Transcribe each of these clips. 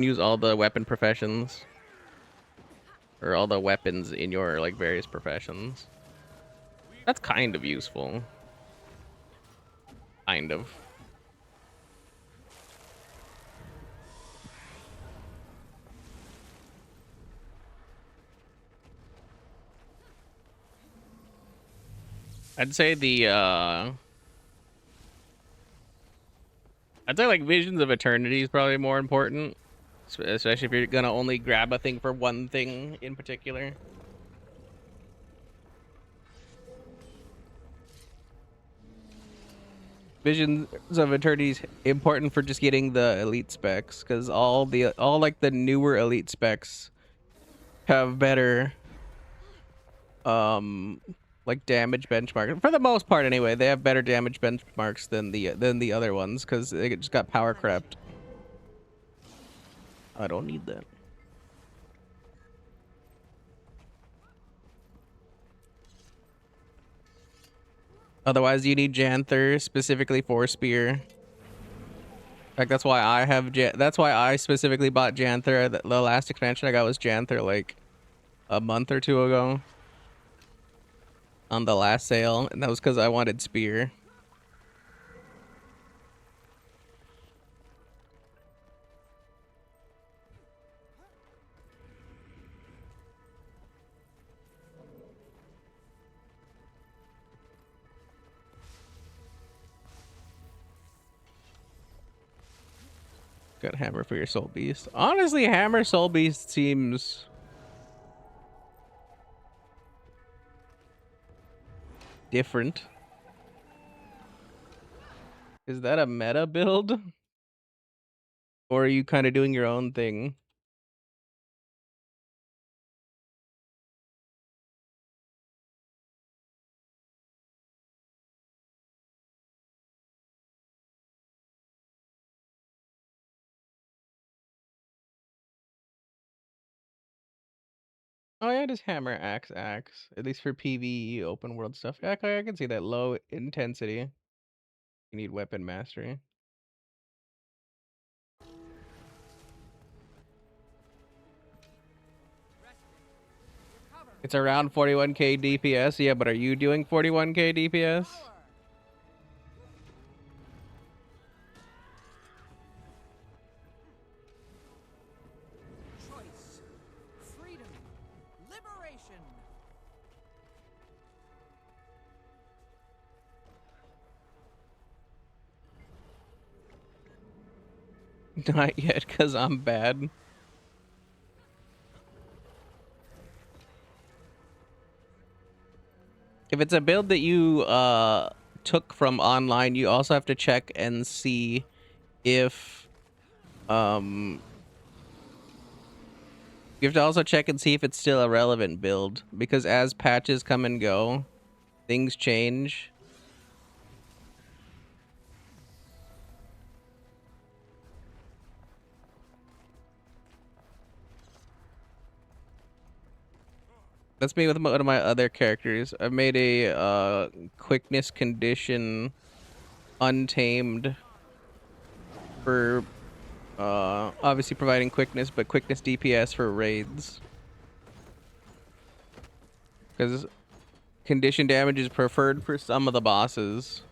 Use all the weapon professions. Or all the weapons in your, like, various professions. That's kind of useful. Kind of. I'd say I'd say, like, Visions of Eternity is probably more important. Especially if you're gonna only grab a thing for one thing in particular. Visions of Eternity is important for just getting the elite specs, because all like the newer elite specs have better like damage benchmark. For the most part anyway, they have better damage benchmarks than the other ones, because they just got power crept. I don't need that. Otherwise, you need Janther specifically for Spear. Like, that's why I have that's why I specifically bought Janther. The last expansion I got was Janther like a month or two ago on the last sale, and that was because I wanted Spear. Got Hammer for your Soul Beast. Honestly, Hammer Soul Beast seems different. Is that a meta build? Or are you kind of doing your own thing? Oh yeah, just hammer, axe, axe. At least for PvE open world stuff. Yeah, I can see that. Low intensity. You need weapon mastery. It's around 41k DPS. Yeah, but are you doing 41k DPS? Choice, freedom, liberation. Not yet, because I'm bad. If it's a build that you took from online, you also have to check and see if you have to also check and see if it's still a relevant build, because as patches come and go, things change. That's me with one of my other characters. I made a quickness condition untamed for obviously providing quickness, but quickness DPS for raids. Because condition damage is preferred for some of the bosses.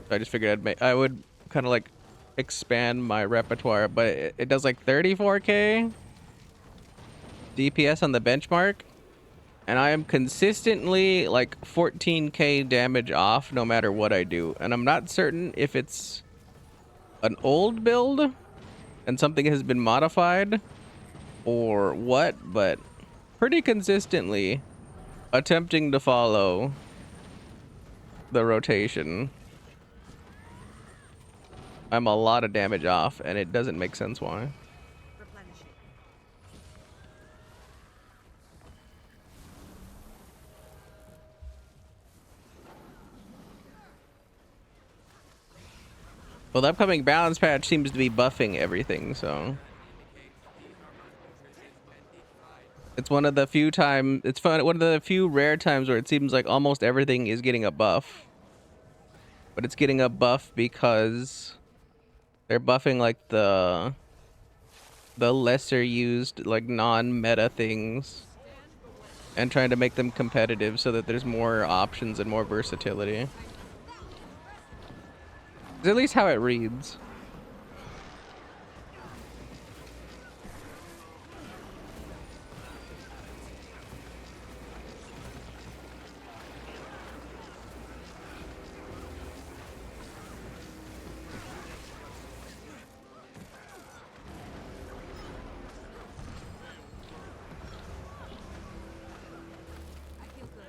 So I just figured I would kind of like expand my repertoire, but it does like 34k DPS on the benchmark, and I am consistently like 14k damage off no matter what I do. And I'm not certain if it's an old build and something has been modified or what, but pretty consistently attempting to follow the rotation, I'm a lot of damage off, and it doesn't make sense why. Well, the upcoming balance patch seems to be buffing everything, so it's one of the few one of the few rare times where it seems like almost everything is getting a buff. But it's getting a buff because they're buffing like the the lesser used like non-meta things and trying to make them competitive so that there's more options and more versatility. It's at least how it reads. I feel good.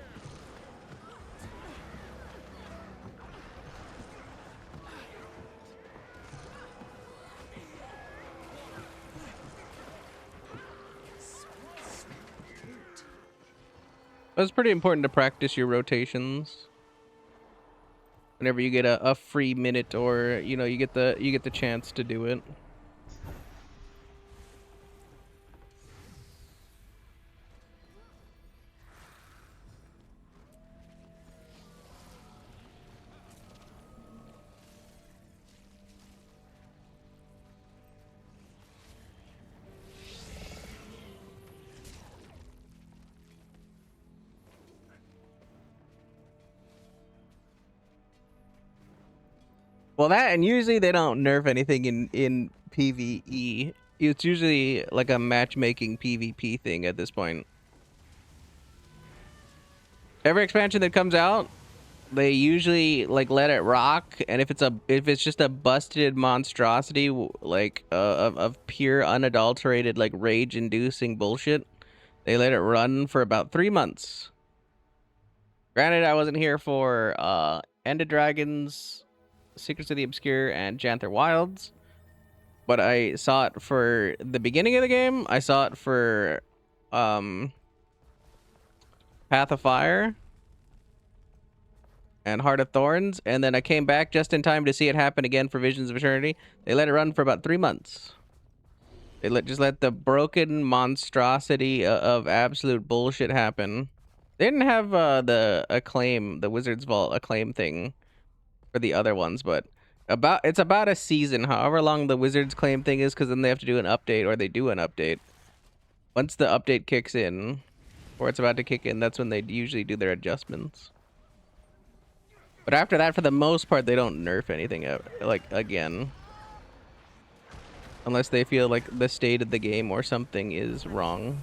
It's pretty important to practice your rotations whenever you get a free minute, or you know, you get the chance to do it. Well, that, and usually they don't nerf anything in PvE. It's usually like a matchmaking PvP thing at this point. Every expansion that comes out, they usually like let it rock, and if it's just a busted monstrosity like of pure unadulterated like rage-inducing bullshit, they let it run for about 3 months. Granted, I wasn't here for End of Dragons, Secrets of the Obscure, and Janther Wilds, but I saw it for the beginning of the game. I saw it for Path of Fire and Heart of Thorns, and then I came back just in time to see it happen again for Visions of Eternity. They let it run for about 3 months. They just let the broken monstrosity of absolute bullshit happen. They didn't have the acclaim, the Wizards Vault acclaim thing for the other ones, but it's about a season, however long the Wizards claim thing is, because then they have to do an update, or they do an update. Once the update kicks in, or it's about to kick in, that's when they usually do their adjustments. But after that, for the most part, they don't nerf anything out, like, again. Unless they feel like the state of the game or something is wrong.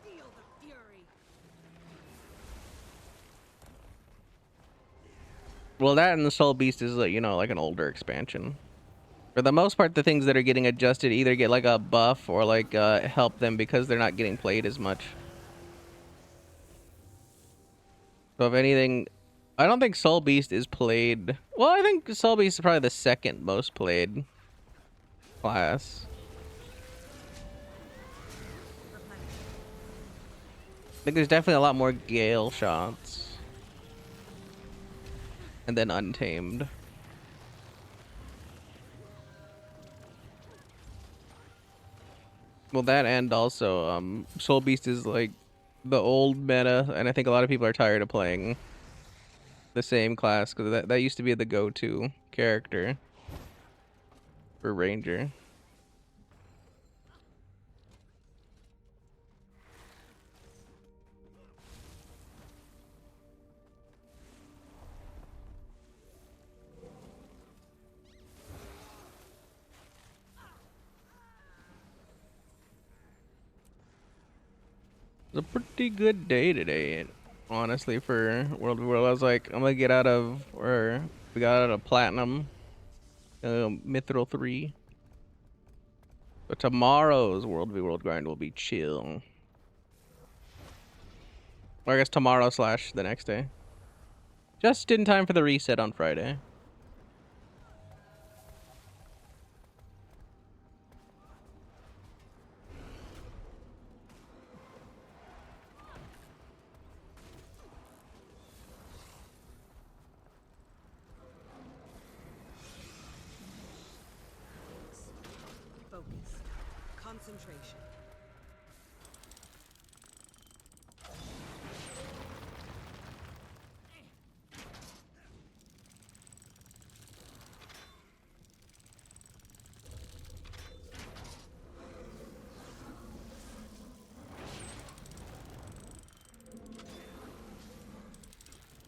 Feel the fury. Well, that and the Soul Beast is, like, you know, like an older expansion. For the most part, the things that are getting adjusted either get like a buff or like help them because they're not getting played as much. So if anything, I don't think Soul Beast is played. Well, I think Soul Beast is probably the second most played class. I think there's definitely a lot more Gale shots. And then Untamed. Well, that, and also Soul Beast is like the old meta, and I think a lot of people are tired of playing the same class, because that used to be the go-to character for Ranger. It's a pretty good day today, honestly, for World of World. I was like, I'm gonna get out of, or we got out of Platinum, Mithril 3. But tomorrow's World v World grind will be chill. Or I guess tomorrow / the next day. Just in time for the reset on Friday. Focus. Concentration.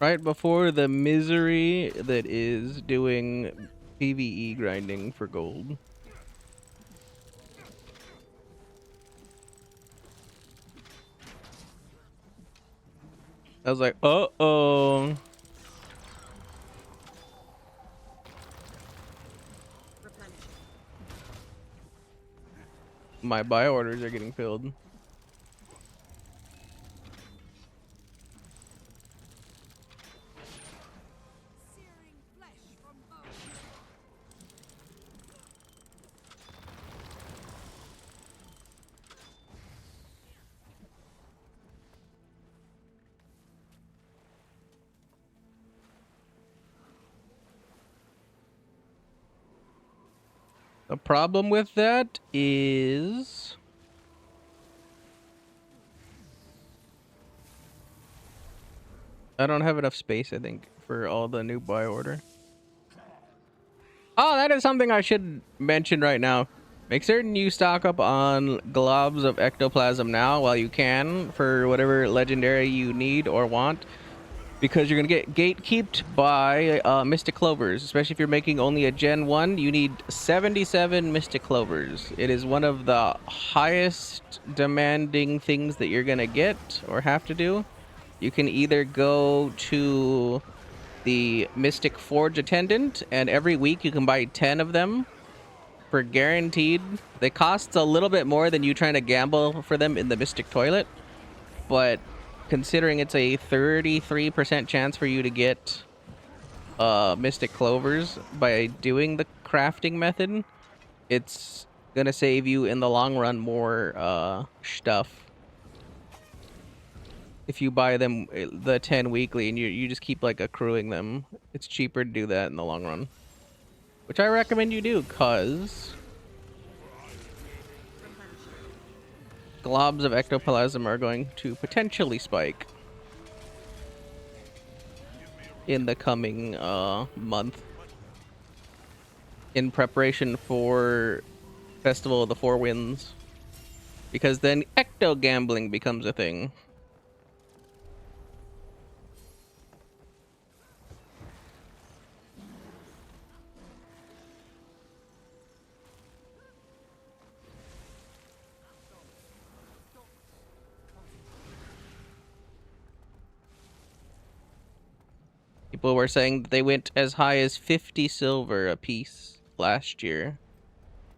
Right before the misery that is doing PvE grinding for gold. I was like, uh-oh. Replenishing. My buy orders are getting filled. Searing flesh from bone. The problem with that is I don't have enough space, I think, for all the new buy order. Oh, that is something I should mention right now. Make certain you stock up on globs of ectoplasm now while you can for whatever legendary you need or want, because you're gonna get gatekeeped by Mystic Clovers. Especially if you're making only a Gen 1, you need 77 Mystic Clovers. It is one of the highest demanding things that you're gonna get or have to do. You can either go to the Mystic Forge Attendant, and every week you can buy 10 of them for guaranteed. They cost a little bit more than you trying to gamble for them in the Mystic Toilet, but considering it's a 33% chance for you to get Mystic Clovers by doing the crafting method, it's gonna save you in the long run more stuff. If you buy them the 10 weekly and you just keep like accruing them, it's cheaper to do that in the long run. Which I recommend you do, cause globs of ectoplasm are going to potentially spike in the coming month in preparation for Festival of the Four Winds, because then ecto gambling becomes a thing. People were saying that they went as high as 50 silver a piece last year,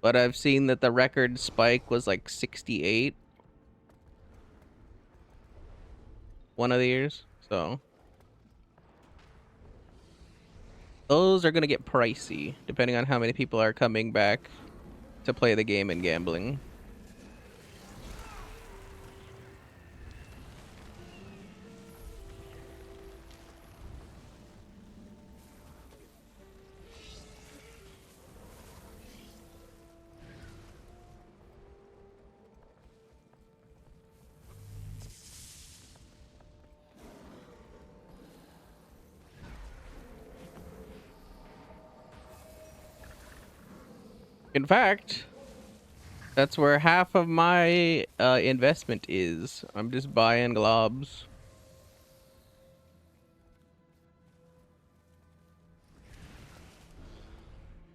but I've seen that the record spike was like 68 one of the years, so those are gonna get pricey depending on how many people are coming back to play the game and gambling. In fact, that's where half of my investment is. I'm just buying globs.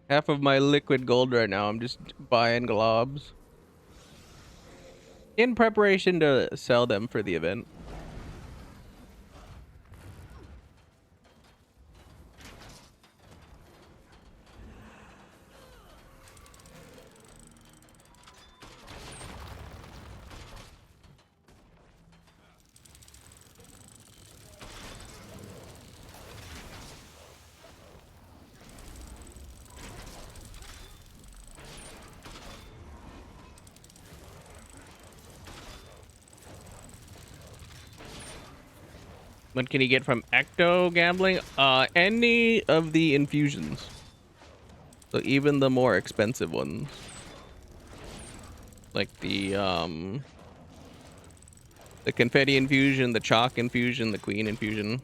Half of my liquid gold right now, I'm just buying globs in preparation to sell them for the event. What can you get from ecto gambling? Any of the infusions. So even the more expensive ones. Like the confetti infusion, the chalk infusion, the queen infusion.